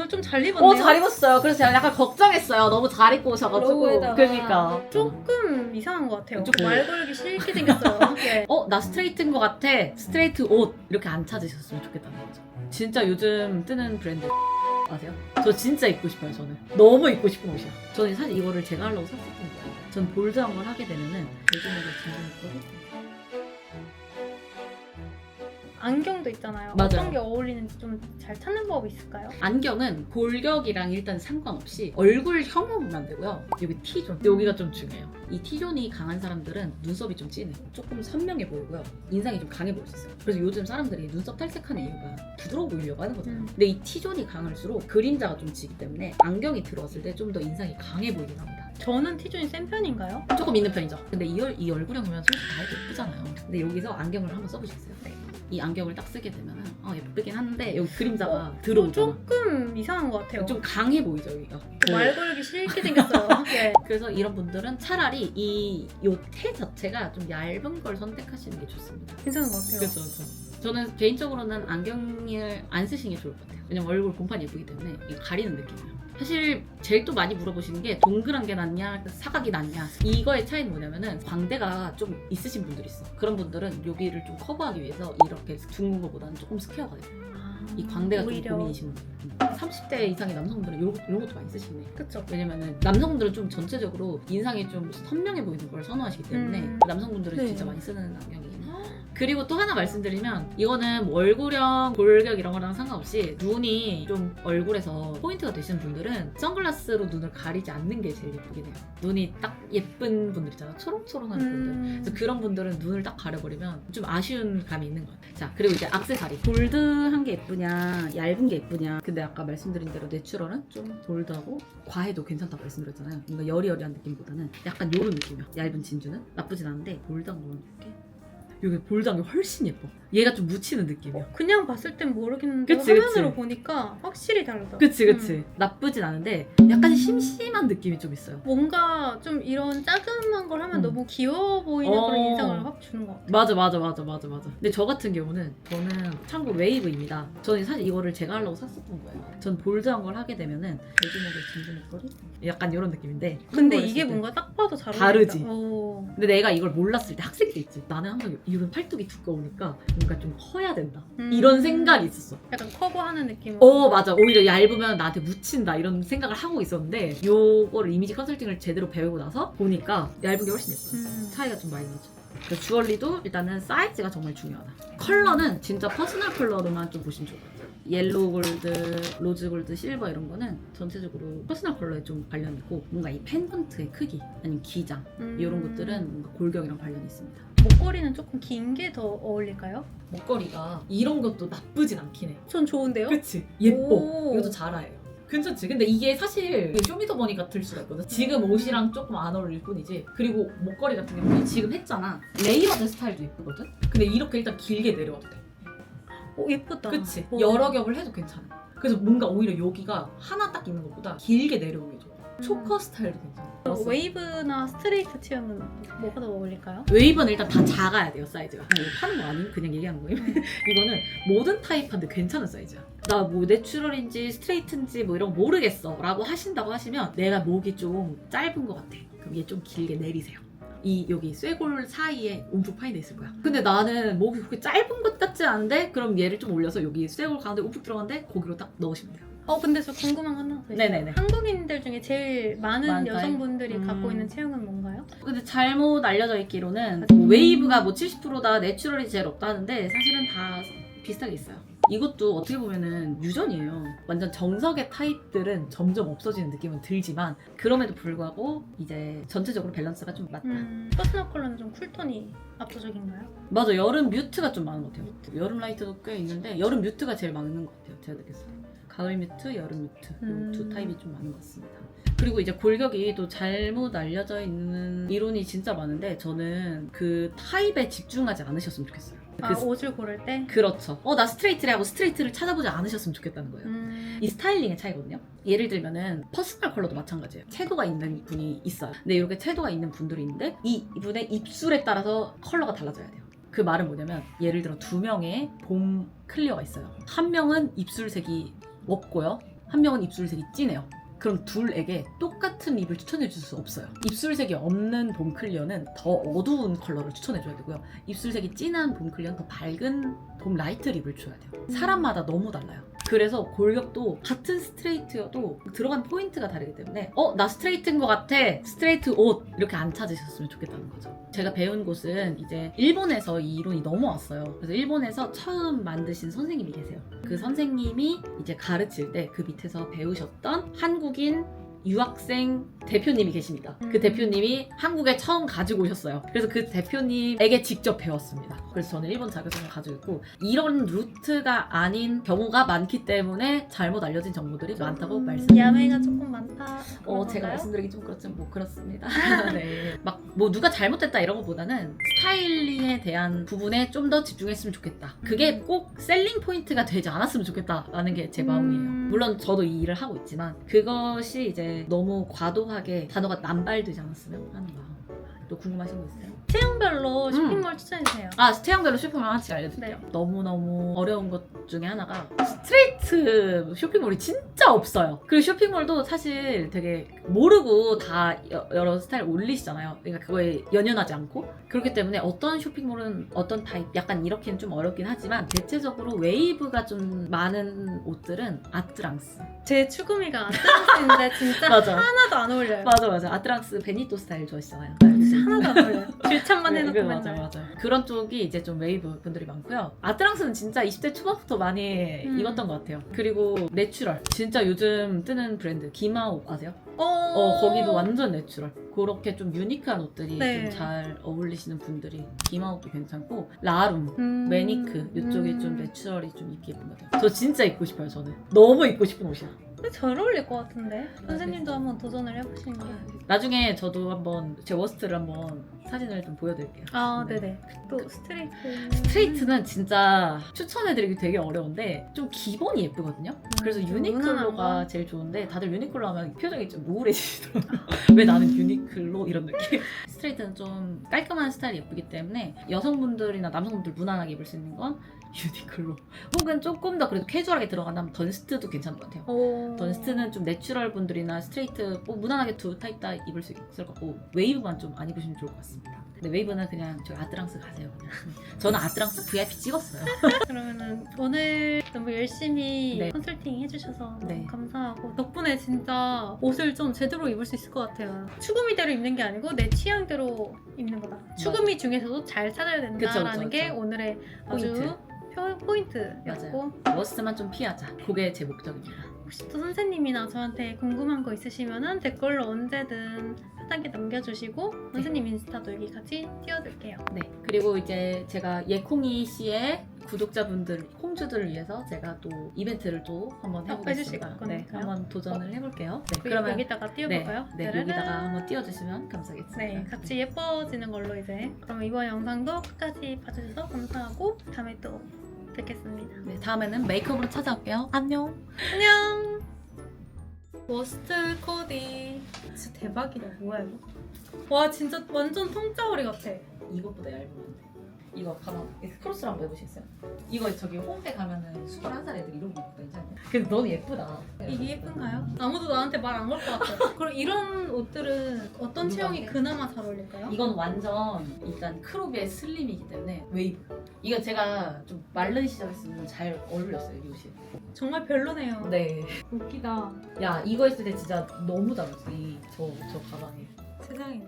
오늘 좀 잘 입었네요. 잘 입었어요. 그래서 제가 약간 걱정했어요. 너무 잘 입고 오셔가지고. 로우에다가 그러니까. 조금 이상한 것 같아요. 좀- 말 걸기 싫게 생겼어요. 네. 나 스트레이트인 것 같아. 스트레이트 옷. 이렇게 안 찾으셨으면 좋겠다는 거죠. 진짜 요즘 뜨는 브랜드 아세요? 저 진짜 입고 싶어요, 저는. 너무 입고 싶은 옷이야. 저는 사실 이거를 제가 하려고 샀었던 거예요. 전 볼드한 걸 하게 되면은 요즘에도 진짜 입거든. 안경도 있잖아요. 맞아요. 어떤 게 어울리는지 좀 잘 찾는 법이 있을까요? 안경은 골격이랑 일단 상관없이 얼굴 혐오면 안 되고요. 여기 T존, 여기가 좀 중요해요. 이 T존이 강한 사람들은 눈썹이 좀 진해, 조금 선명해 보이고요. 인상이 좀 강해 보일 수 있어요. 그래서 요즘 사람들이 눈썹 탈색하는 이유가 부드러워 보이려고 하는 거잖아요. 근데 이 T존이 강할수록 그림자가 좀 지기 때문에 안경이 들어왔을 때 좀 더 인상이 강해 보이긴 합니다. 저는 T존이 센 편인가요? 조금 있는 편이죠. 근데 이 얼굴형이면 솔직히 다 해도 예쁘잖아요. 근데 여기서 안경을 한번 써보시겠어요? 네. 이 안경을 딱 쓰게 되면은 예쁘긴 한데 여기 그림자가 들어오잖아. 조금 이상한 것 같아요. 좀 강해 보이죠, 여기가. 말 걸기 싫게 생겼어요. 네. 그래서 이런 분들은 차라리 요 테 자체가 좀 얇은 걸 선택하시는 게 좋습니다. 괜찮은 것 같아요. 그렇죠. 저는 개인적으로는 안경을 안 쓰시는 게 좋을 것 같아요. 왜냐면 얼굴 본판이 예쁘기 때문에 이거 가리는 느낌이에요. 사실 제일 또 많이 물어보시는 게 동그란 게 낫냐 사각이 낫냐, 이거의 차이는 뭐냐면은 광대가 좀 있으신 분들이 있어. 그런 분들은 여기를 좀 커버하기 위해서 이렇게 둥근 거보다는 조금 스퀘어가 돼요. 이 광대가 좀 오히려. 고민이신 분들. 30대 이상의 남성분들은 이런 것도 많이 쓰시네. 그쵸. 왜냐면은 남성분들은 좀 전체적으로 인상이 좀 선명해 보이는 걸 선호하시기 때문에 남성분들은 네. 진짜 많이 쓰는 안경이긴 해요. 그리고 또 하나 말씀드리면, 이거는 뭐 얼굴형, 골격 이런 거랑 상관없이 눈이 좀 얼굴에서 포인트가 되시는 분들은 선글라스로 눈을 가리지 않는 게 제일 예쁘긴 해요. 눈이 딱 예쁜 분들 있잖아, 초롱초롱한 분들. 그래서 그런 분들은 눈을 딱 가려버리면 좀 아쉬운 감이 있는 것 같아요. 자, 그리고 이제 액세서리. 볼드한 게 예쁘냐 얇은 게 예쁘냐. 근데 아까 말씀드린 대로 내추럴은 좀 볼드하고 과해도 괜찮다고 말씀드렸잖아요. 뭔가 여리여리한 느낌보다는 약간 요런 느낌이야. 얇은 진주는 나쁘진 않은데 볼드한 거는 이렇게 볼드한 게 훨씬 예뻐. 얘가 좀 묻히는 느낌이야. 그냥 봤을 땐 모르겠는데 그치, 화면으로 그치. 보니까 확실히 다르다. 그치. 나쁘진 않은데 약간 심심한 느낌이 좀 있어요. 뭔가 좀 이런 짜금한 걸 하면 너무 귀여워 보이는 그런 인상을 확 주는 것 같아요. 맞아. 근데 저 같은 경우는, 저는 참고로 웨이브입니다. 저는 사실 이거를 제가 하려고 샀었던 거예요. 전 볼드한 걸 하게 되면은 돼지목에 진주 목걸이? 약간 이런 느낌인데, 근데 그거 이게 했을 때 뭔가 딱 봐도 잘 다르지? 어울린다. 오. 근데 내가 이걸 몰랐을 때, 학생 때 있지, 나는 항상 이런 팔뚝이 두꺼우니까 뭔가 좀 커야 된다, 이런 생각이 있었어. 약간 커버하는 느낌. 맞아. 오히려 얇으면 나한테 묻힌다 이런 생각을 하고 있었는데, 요거를 이미지 컨설팅을 제대로 배우고 나서 보니까 얇은 게 훨씬 예뻐요. 차이가 좀 많이 나죠. 그래서 주얼리도 일단은 사이즈가 정말 중요하다. 컬러는 진짜 퍼스널 컬러로만 좀 보시면 좋을 것 같아요. 옐로우 골드, 로즈 골드, 실버 이런 거는 전체적으로 퍼스널 컬러에 좀 관련이 있고, 뭔가 이 펜던트의 크기 아니면 기장 이런 것들은 뭔가 골격이랑 관련이 있습니다. 목걸이는 조금 긴 게 더 어울릴까요? 목걸이가 이런 것도 나쁘진 않긴 해. 전 좋은데요? 그치? 예뻐. 오. 이것도 잘해요. 괜찮지? 근데 이게 사실 쇼미더머니 같을 수가 있거든. 지금 옷이랑 조금 안 어울릴 뿐이지. 그리고 목걸이 같은 경우는 지금 했잖아. 레이어드 스타일도 예쁘거든? 근데 이렇게 일단 길게 내려와도 돼. 오, 예쁘다. 그치? 오. 여러 겹을 해도 괜찮아. 그래서 뭔가 오히려 여기가 하나 딱 있는 것보다 길게 내려오는 게 좋아. 초커 스타일도 괜찮아. 웨이브나 스트레이트 치어는 뭐가 더 어울릴까요? 웨이브는 일단 다 작아야 돼요, 사이즈가. 이거 파는 거 아니면 그냥 얘기하는 거예요. 이거는 모든 타입한테 괜찮은 사이즈야. 나 뭐 내추럴인지 스트레이트인지 뭐 이런 거 모르겠어 라고 하신다고 하시면, 내가 목이 좀 짧은 것 같아, 그럼 얘 좀 길게 내리세요. 이 여기 쇄골 사이에 움푹 파인 데 있을 거야. 근데 나는 목이 그렇게 짧은 것 같지 않은데, 그럼 얘를 좀 올려서 여기 쇄골 가운데 움푹 들어간데 거기로 딱 넣으시면 돼요. 근데 저 궁금한 거 하나 더 있어요. 네네네. 한국인들 중에 제일 많은 많아요? 여성분들이 갖고 있는 체형은 뭔가요? 근데 잘못 알려져 있기로는 뭐 웨이브가 뭐 70%다, 내추럴이 제일 없다 하는데 사실은 다 비슷하게 있어요. 이것도 어떻게 보면은 유전이에요. 완전 정석의 타입들은 점점 없어지는 느낌은 들지만, 그럼에도 불구하고 이제 전체적으로 밸런스가 좀 맞다. 퍼스널 컬러는 좀 쿨톤이 압도적인가요? 맞아, 여름 뮤트가 좀 많은 것 같아요. 여름 라이트도 꽤 있는데 여름 뮤트가 제일 많은 것 같아요, 제가 느꼈을 때. 가을 뮤트, 여름 뮤트 이 두 타입이 좀 많은 것 같습니다. 그리고 이제 골격이 또 잘못 알려져 있는 이론이 진짜 많은데, 저는 그 타입에 집중하지 않으셨으면 좋겠어요. 옷을 고를 때? 그렇죠. 나 스트레이트래 하고 스트레이트를 찾아보지 않으셨으면 좋겠다는 거예요. 이 스타일링의 차이거든요. 예를 들면은 퍼스널 컬러도 마찬가지예요. 채도가 있는 분이 있어요. 근데 이렇게 채도가 있는 분들이 있는데, 이분의 입술에 따라서 컬러가 달라져야 돼요. 그 말은 뭐냐면, 예를 들어 2명의 봄 클리어가 있어요. 한 명은 입술색이 없고요, 한 명은 입술색이 진해요. 그럼 둘에게 똑같은 립을 추천해 줄 수 없어요. 입술색이 없는 봄 클리어는 더 어두운 컬러를 추천해 줘야 되고요. 입술색이 진한 봄 클리어는 더 밝은 봄 라이트 립을 줘야 돼요. 사람마다 너무 달라요. 그래서 골격도 같은 스트레이트여도 들어간 포인트가 다르기 때문에 나 스트레이트인 것 같아, 스트레이트 옷, 이렇게 안 찾으셨으면 좋겠다는 거죠. 제가 배운 곳은 이제 일본에서 이 이론이 넘어왔어요. 그래서 일본에서 처음 만드신 선생님이 계세요. 그 선생님이 이제 가르칠 때 그 밑에서 배우셨던 한국인 유학생 대표님이 계십니다. 그 대표님이 한국에 처음 가지고 오셨어요. 그래서 그 대표님에게 직접 배웠습니다. 그래서 저는 일본 자격증을 가지고 있고, 이런 루트가 아닌 경우가 많기 때문에 잘못 알려진 정보들이 많다고 말씀드립니다. 야매가 조금 많다. 제가 말씀드리기 좀 그렇지만 뭐 그렇습니다. 네. 막 뭐 누가 잘못됐다 이런 것보다는 스타일링에 대한 부분에 좀 더 집중했으면 좋겠다. 그게 꼭 셀링 포인트가 되지 않았으면 좋겠다라는 게 제 마음이에요. 물론 저도 이 일을 하고 있지만 그것이 이제 너무 과도하게 단어가 남발되지 않았으면 하는 마음. 또 궁금하신 거 있어요? 체형별로 쇼핑몰 추천해주세요. 체형별로 쇼핑몰 하나씩 알려드릴게요. 네. 너무너무 어려운 것 중에 하나가 스트레이트 쇼핑몰이 진짜 없어요. 그리고 쇼핑몰도 사실 되게 모르고 다 여러 스타일 올리시잖아요. 그러니까 그거에 연연하지 않고. 그렇기 때문에 어떤 쇼핑몰은 어떤 타입, 약간 이렇게는 좀 어렵긴 하지만 대체적으로 웨이브가 좀 많은 옷들은 아트랑스. 제 추구미가 아트랑스인데 진짜 맞아. 하나도 안 어울려요. 맞아. 아트랑스 베니또 스타일 좋아하시잖아요. 하나도 안 어울려요. 줄참만 해놓고 맞아. 맨날. 그런 쪽이 이제 좀 웨이브 분들이 많고요. 아트랑스는 진짜 20대 초반부터 많이 입었던 것 같아요. 그리고 내추럴, 진짜 요즘 뜨는 브랜드 기마오 아세요? 거기도 완전 내추럴. 그렇게 좀 유니크한 옷들이 네. 좀 잘 어울리시는 분들이 기마오도 괜찮고, 라룸, 매니크 이쪽이 좀 내추럴이 좀 입기 예쁜 것 같아요. 저 진짜 입고 싶어요. 저는 너무 입고 싶은 옷이야. 근데 잘 어울릴 것 같은데? 선생님도 한번 도전을 해보시는 게. 나중에 저도 한번 제 워스트를 한번 사진을 좀 보여드릴게요. 네네. 또 스트레이트. 스트레이트는 진짜 추천해드리기 되게 어려운데 좀 기본이 예쁘거든요. 그래서 좀 유니클로가 무난한 제일 좋은데, 다들 유니클로 하면 표정이 좀 우울해지시더라고요. 왜 나는 유니클로? 이런 느낌. 스트레이트는 좀 깔끔한 스타일이 예쁘기 때문에 여성분들이나 남성분들 무난하게 입을 수 있는 건 유니클로. 혹은 조금 더 그래도 캐주얼하게 들어간다면 던스트도 괜찮은 것 같아요. 던스트는 좀 내추럴 분들이나 스트레이트 무난하게 두 타입 다 입을 수 있을 것 같고, 웨이브만 좀 안 입으시면 좋을 것 같습니다. 근데 웨이브는 그냥 저희 아트랑스 가세요. 그냥. 저는 아트랑스 VIP 찍었어요. 그러면은 오늘 너무 열심히 네. 컨설팅 해주셔서 너무 네. 감사하고, 덕분에 진짜 옷을 좀 제대로 입을 수 있을 것 같아요. 추구미대로 입는 게 아니고 내 취향대로 입는 거다. 추구미 중에서도 잘 찾아야 된다라는 그쵸. 게 오늘의 아주 포인트였고, 워스트만 좀 피하자. 그게 제 목적입니다. 혹시 또 선생님이나 저한테 궁금한 거 있으시면은 댓글로 언제든 편하게 남겨주시고, 선생님 인스타도 여기 같이 띄워둘게요. 네. 그리고 이제 제가 예콩이 씨의 구독자분들, 콩주들을 위해서 제가 또 이벤트를 또 한번 해보겠습니다. 해주실 네, 거니까요. 한번 도전을 해볼게요. 네, 그러면 여기다가 띄워볼까요? 네, 짜라란. 여기다가 한번 띄워주시면 감사하겠습니다. 네, 같이 예뻐지는 걸로 이제. 그럼 이번 영상도 끝까지 봐주셔서 감사하고 다음에 또 뵙겠습니다. 네, 다음에는 메이크업으로 찾아올게요. 안녕. 안녕! 워스트 코디 진짜 대박이다. 뭐야 이거? 와 진짜 완전 통짜오리 같아. 이것보다 얇은 건데. 이거 가방 크로스를 한번 해보시겠어요? 이거 저기 홍대 가면은 21살 애들 이러고 입고 있지 않냐? 근데 너는 예쁘다. 이게 예쁜가요? 아무도 나한테 말 안 걸 것 같아. 그럼 이런 옷들은 어떤 체형이 그나마 잘 어울릴까요? 이건 완전 일단 크롭의 슬림이기 때문에 웨이브. 이거 제가 좀 마른 시절이었으면 잘 어울렸어요, 이 옷이. 정말 별로네요. 네. 웃기다. 야, 이거 했을 때 진짜 너무 다르지. 저 가방이. 세상에.